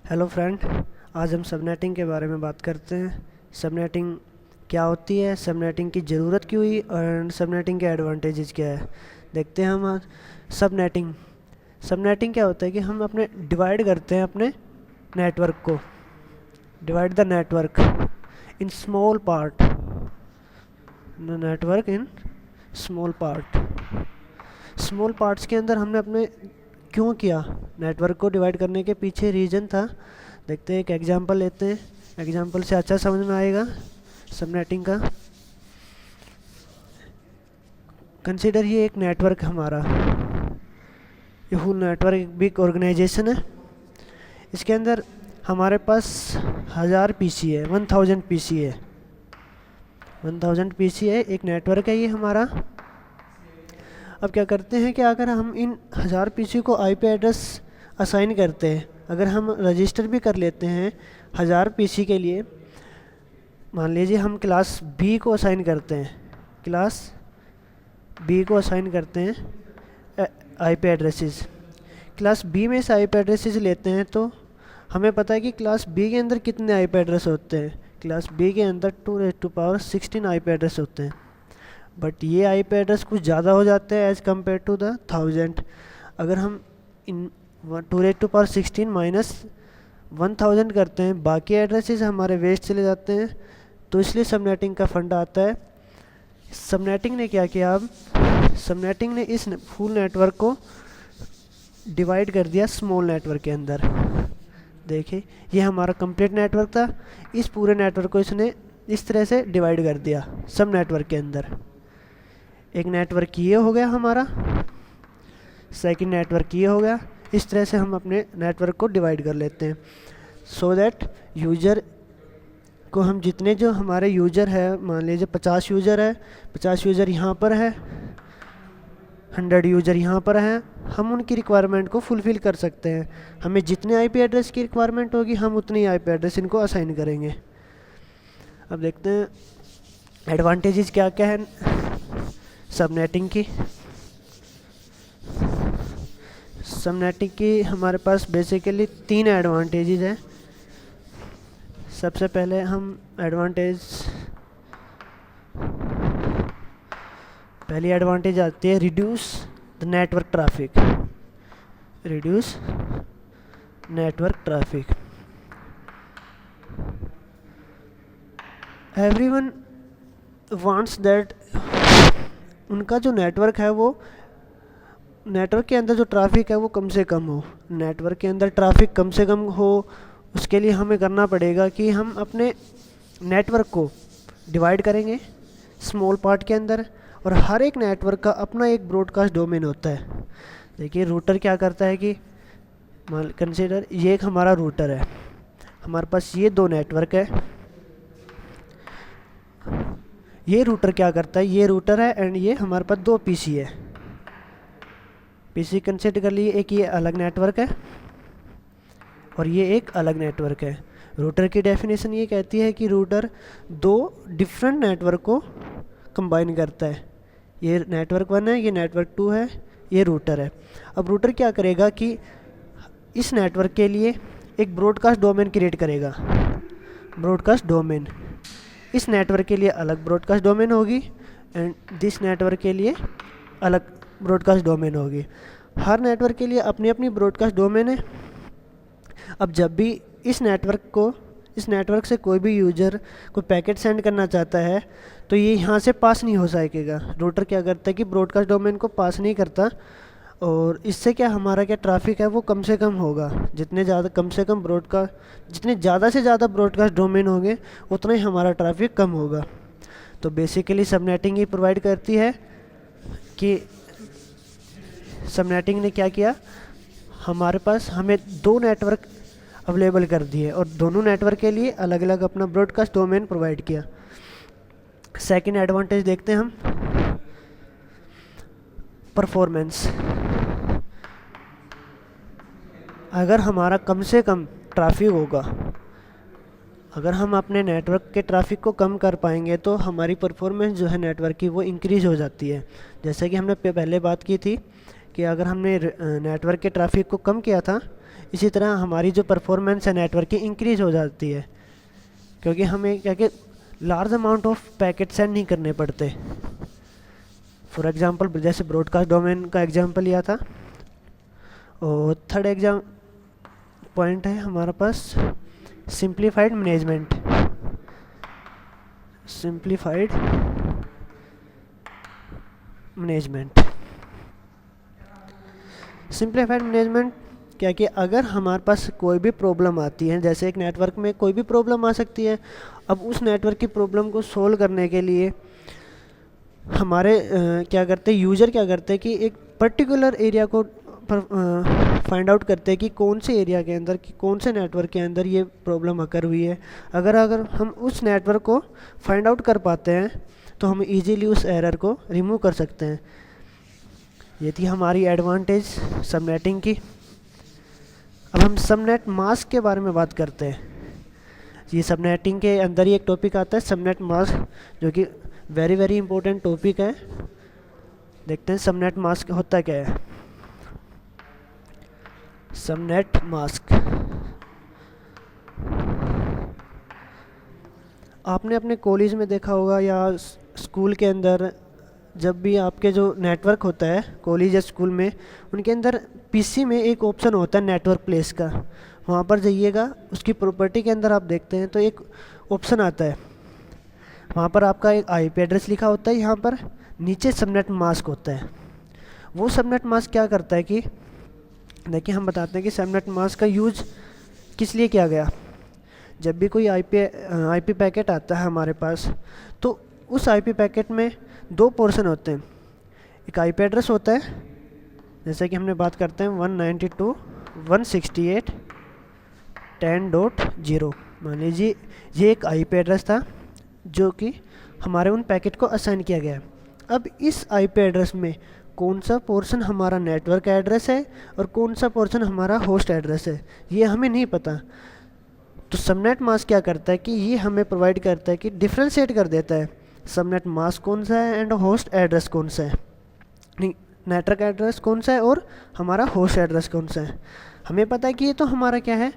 Hello friend, आज हम subnetting के बारे में बात करते हैं। सबनेटिंग क्या होती है, सबनेटिंग की ज़रूरत क्यों हुई और सबनेटिंग के एडवांटेजेस क्या है, देखते हैं हम आज। सबनेटिंग सबनेटिंग क्या होता है कि हम अपने डिवाइड करते हैं अपने नेटवर्क को। Divide the network in small part, network in small part. Small parts के अंदर हमने अपने क्यों किया, नेटवर्क को डिवाइड करने के पीछे रीज़न था। देखते हैं, एक एग्जांपल लेते हैं, एग्जांपल से अच्छा समझ में आएगा सबनेटिंग का। कंसीडर ये एक नेटवर्क हमारा, ये होल नेटवर्क एक बिग ऑर्गेनाइजेशन है। इसके अंदर हमारे पास 1000 पीसी है, 1000 पीसी है, 1000 पीसी है, एक नेटवर्क है ये हमारा। अब क्या करते हैं कि अगर हम इन 1000 पीसी को आईपी एड्रेस असाइन करते हैं, अगर हम रजिस्टर भी कर लेते हैं 1000 पीसी के लिए, मान लीजिए हम क्लास बी को असाइन करते हैं, क्लास बी को असाइन करते हैं आईपी एड्रेसेस। क्लास बी में से आईपी एड्रेसेस लेते हैं तो हमें पता है कि क्लास बी के अंदर कितने आईपी एड्रेस होते हैं। क्लास बी के अंदर 2⁴ आईपी एड्रेस होते हैं, बट ये आईपी एड्रेस कुछ ज़्यादा हो जाते हैं एज़ कम्पेयर टू द 1000। अगर हम इन 2⁴ माइनस 1000 करते हैं, बाकी एड्रेसेस हमारे वेस्ट चले जाते हैं। तो इसलिए सबनेटिंग का फंडा आता है। सबनेटिंग ने क्या किया, अब सबनेटिंग ने इस फुल नेटवर्क को डिवाइड कर दिया स्मॉल नेटवर्क के अंदर। देखिए, ये हमारा कंप्लीट नेटवर्क था, इस पूरे नेटवर्क को इसने इस तरह से डिवाइड कर दिया सब नेटवर्क के अंदर। एक नेटवर्क ये हो गया हमारा, सेकंड नेटवर्क ये हो गया। इस तरह से हम अपने नेटवर्क को डिवाइड कर लेते हैं, सो दैट यूज़र को हम जितने जो हमारे यूज़र है, मान लीजिए 50 यूज़र है, 50 यूज़र यहाँ पर है, 100 यूज़र यहाँ पर हैं, हम उनकी रिक्वायरमेंट को फुलफ़िल कर सकते हैं। हमें जितने आईपी एड्रेस की रिक्वायरमेंट होगी हम उतनी आईपी एड्रेस इनको असाइन करेंगे। अब देखते हैं एडवांटेजेस क्या क्या है सबनेटिंग की। सबनेटिंग की हमारे पास बेसिकली 3 एडवांटेजेस हैं। सबसे पहले हम पहली एडवांटेज आती है reduce the network traffic. Reduce network traffic. Everyone wants that उनका जो नेटवर्क है, वो नेटवर्क के अंदर जो ट्रैफिक है वो कम से कम हो। नेटवर्क के अंदर ट्रैफिक कम से कम हो, उसके लिए हमें करना पड़ेगा कि हम अपने नेटवर्क को डिवाइड करेंगे स्मॉल पार्ट के अंदर, और हर एक नेटवर्क का अपना एक ब्रॉडकास्ट डोमेन होता है। देखिए, रूटर क्या करता है कि कंसीडर ये एक हमारा रूटर है, हमारे पास ये 2 नेटवर्क है। ये रूटर क्या करता है, ये रूटर है एंड ये हमारे पास 2 पीसी है। पीसी कंसीडर कर लिए, एक ये अलग नेटवर्क है और ये एक अलग नेटवर्क है। रूटर की डेफिनेशन ये कहती है कि रूटर 2 डिफरेंट नेटवर्क को कंबाइन करता है। ये नेटवर्क 1 है, ये नेटवर्क 2 है, ये रूटर है। अब रूटर क्या करेगा कि इस नेटवर्क के लिए एक ब्रॉडकास्ट डोमेन क्रिएट करेगा। ब्रॉडकास्ट डोमेन, इस नेटवर्क के लिए अलग ब्रॉडकास्ट डोमेन होगी एंड दिस नेटवर्क के लिए अलग ब्रॉडकास्ट डोमेन होगी। हर नेटवर्क के लिए अपनी अपनी ब्रॉडकास्ट डोमेन है। अब जब भी इस नेटवर्क से कोई भी यूज़र कोई पैकेट सेंड करना चाहता है तो ये यहाँ से पास नहीं हो सकेगा। रूटर क्या करता है कि ब्रॉडकास्ट डोमेन को पास नहीं करता, और इससे क्या हमारा क्या ट्रैफिक है वो कम से कम होगा। जितने ज़्यादा से ज़्यादा ब्रॉडकास्ट डोमेन होंगे उतना ही हमारा ट्रैफिक कम होगा। तो बेसिकली सबनेटिंग ही प्रोवाइड करती है कि सबनेटिंग ने क्या किया, हमें 2 नेटवर्क अवेलेबल कर दिए और दोनों नेटवर्क के लिए अलग अलग अपना ब्रॉडकास्ट डोमेन प्रोवाइड किया। सेकंड एडवांटेज देखते हैं हम, परफॉर्मेंस। अगर हमारा कम से कम ट्रैफिक होगा, अगर हम अपने नेटवर्क के ट्रैफिक को कम कर पाएंगे तो हमारी परफॉर्मेंस जो है नेटवर्क की वो इंक्रीज़ हो जाती है। जैसे कि हमने पहले बात की थी कि अगर हमने नेटवर्क के ट्रैफिक को कम किया था इसी तरह हमारी जो परफॉर्मेंस है नेटवर्क की इंक्रीज़ हो जाती है, क्योंकि हमें क्या कि large amount of packet send नहीं करने पड़ते। फॉर एग्जांपल जैसे ब्रॉडकास्ट डोमेन का एग्जांपल लिया था। और थर्ड एग्जाम पॉइंट है हमारे पास simplified management. Simplified management simplified management क्या कि अगर हमारे पास कोई भी प्रॉब्लम आती है, जैसे एक नेटवर्क में कोई भी प्रॉब्लम आ सकती है, अब उस नेटवर्क की प्रॉब्लम को सोल्व करने के लिए हमारे क्या करते हैं, यूज़र क्या करते हैं कि एक पर्टिकुलर एरिया को फाइंड आउट करते हैं कि कौन से एरिया के अंदर, कि कौन से नेटवर्क के अंदर ये प्रॉब्लम अकर हुई है। अगर हम उस नेटवर्क को फाइंड आउट कर पाते हैं तो हम इजीली उस एरर को रिमूव कर सकते हैं। ये थी हमारी एडवांटेज सबनेटिंग की। अब हम सबनेट मास्क के बारे में बात करते हैं। ये सबनेटिंग के अंदर ही एक टॉपिक आता है सबनेट मास्क, जो कि वेरी इंपॉर्टेंट टॉपिक है। देखते हैं सबनेट मास्क होता क्या है। सबनेट मास्क आपने अपने कॉलेज में देखा होगा या स्कूल के अंदर, जब भी आपके जो नेटवर्क होता है कॉलेज या स्कूल में, उनके अंदर पीसी में एक ऑप्शन होता है नेटवर्क प्लेस का। वहाँ पर जाइएगा, उसकी प्रॉपर्टी के अंदर आप देखते हैं तो एक ऑप्शन आता है, वहाँ पर आपका एक आईपी एड्रेस लिखा होता है, यहाँ पर नीचे सबनेट मास्क होता है। वो सबनेट मास्क क्या करता है कि देखिए हम बताते हैं कि सबनेट मास्क का यूज किस लिए किया गया। जब भी कोई आईपी पैकेट आता है हमारे पास, तो उस आईपी पैकेट में दो पोर्शन होते हैं। एक आईपी एड्रेस होता है, जैसे कि हमने बात करते हैं 192.168.10.0। मान लीजिए ये एक आईपी एड्रेस था जो कि हमारे उन पैकेट को असाइन किया गया है। अब इस आईपी एड्रेस में कौन सा पोर्शन हमारा नेटवर्क एड्रेस है और कौन सा पोर्शन हमारा होस्ट एड्रेस है, ये हमें नहीं पता। तो सबनेट मास्क क्या करता है कि ये हमें प्रोवाइड करता है कि डिफ्रेंशिएट कर देता है सबनेट मास्क कौन सा है एंड होस्ट एड्रेस कौन सा है, नहीं नेटवर्क एड्रेस कौन सा है और हमारा होस्ट एड्रेस कौन सा है। हमें पता है कि ये तो हमारा क्या है,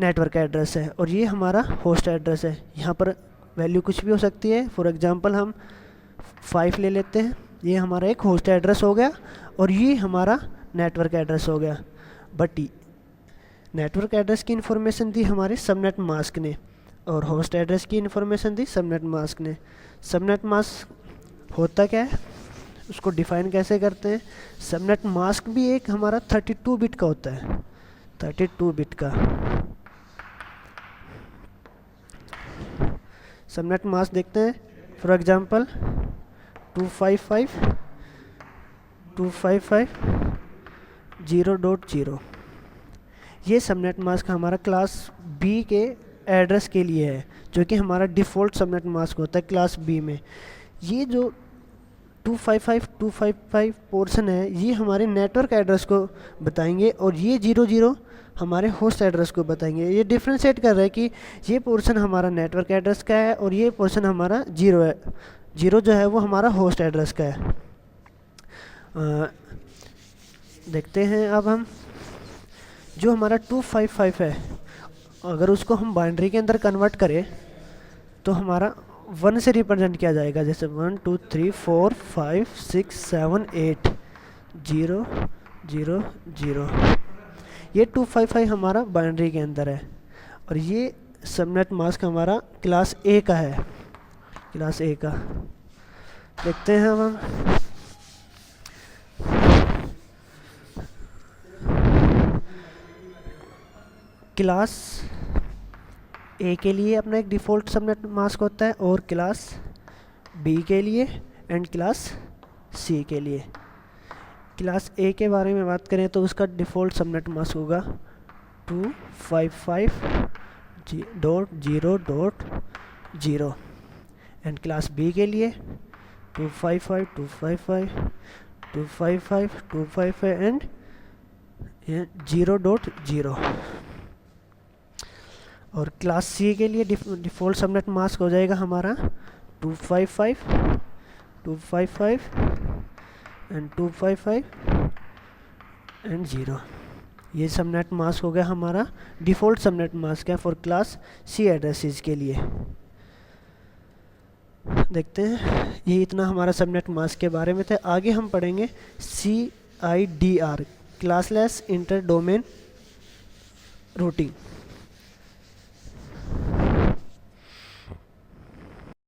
नेटवर्क एड्रेस है और ये हमारा होस्ट एड्रेस है। यहाँ पर वैल्यू कुछ भी हो सकती है। फॉर एग्जांपल हम 5 ले लेते हैं, ये हमारा एक होस्ट एड्रेस हो गया और ये हमारा नेटवर्क एड्रेस हो गया। बट नेटवर्क एड्रेस की इन्फॉर्मेशन दी हमारे सबनेट मास्क ने और होस्ट एड्रेस की इन्फॉर्मेशन दी सबनेट मास्क ने। सबनेट मास्क होता क्या है, उसको डिफाइन कैसे करते हैं। सबनेट मास्क भी एक हमारा 32 बिट का होता है, 32 बिट का सबनेट मास्क देखते हैं। फॉर एग्जांपल 255.0.0 ये सबनेट मास्क हमारा क्लास बी के एड्रेस के लिए है, जो कि हमारा डिफ़ॉल्ट सबनेट मास्क होता है क्लास बी में। ये जो 255 पोर्शन है ये हमारे नेटवर्क एड्रेस को बताएंगे और ये 00 हमारे होस्ट एड्रेस को बताएंगे। ये डिफ्रेंशिएट कर रहा है कि ये पोर्शन हमारा नेटवर्क एड्रेस का है और ये पोर्शन हमारा 0 है। 0 जो है वो हमारा होस्ट एड्रेस का है। देखते हैं अब हम जो हमारा 255 है, अगर उसको हम बाइनरी के अंदर कन्वर्ट करें तो हमारा 1 से रिप्रेजेंट किया जाएगा। जैसे 1 2 3 4 5 6 7 8 0 0 0। ये 255 हमारा बाइनरी के अंदर है और ये सबनेट मास्क हमारा क्लास ए का है, क्लास ए का। देखते हैं अब हम क्लास ए के लिए अपना एक डिफ़ॉल्ट सबनेट मास्क होता है और क्लास बी के लिए एंड क्लास सी के लिए। क्लास ए के बारे में बात करें तो उसका डिफ़ॉल्ट सबनेट मास्क होगा 255.0.0 एंड क्लास बी के लिए 255 एंड 0.0। और क्लास सी के लिए डिफ़ॉल्ट सबनेट मास्क हो जाएगा हमारा 255 एंड 255 एंड 0। ये सबनेट मास्क हो गया हमारा, डिफ़ॉल्ट सबनेट मास्क है फॉर क्लास सी एड्रेसेस के लिए। देखते हैं, ये इतना हमारा सबनेट मास्क के बारे में था। आगे हम पढ़ेंगे CIDR, classless inter domain routing.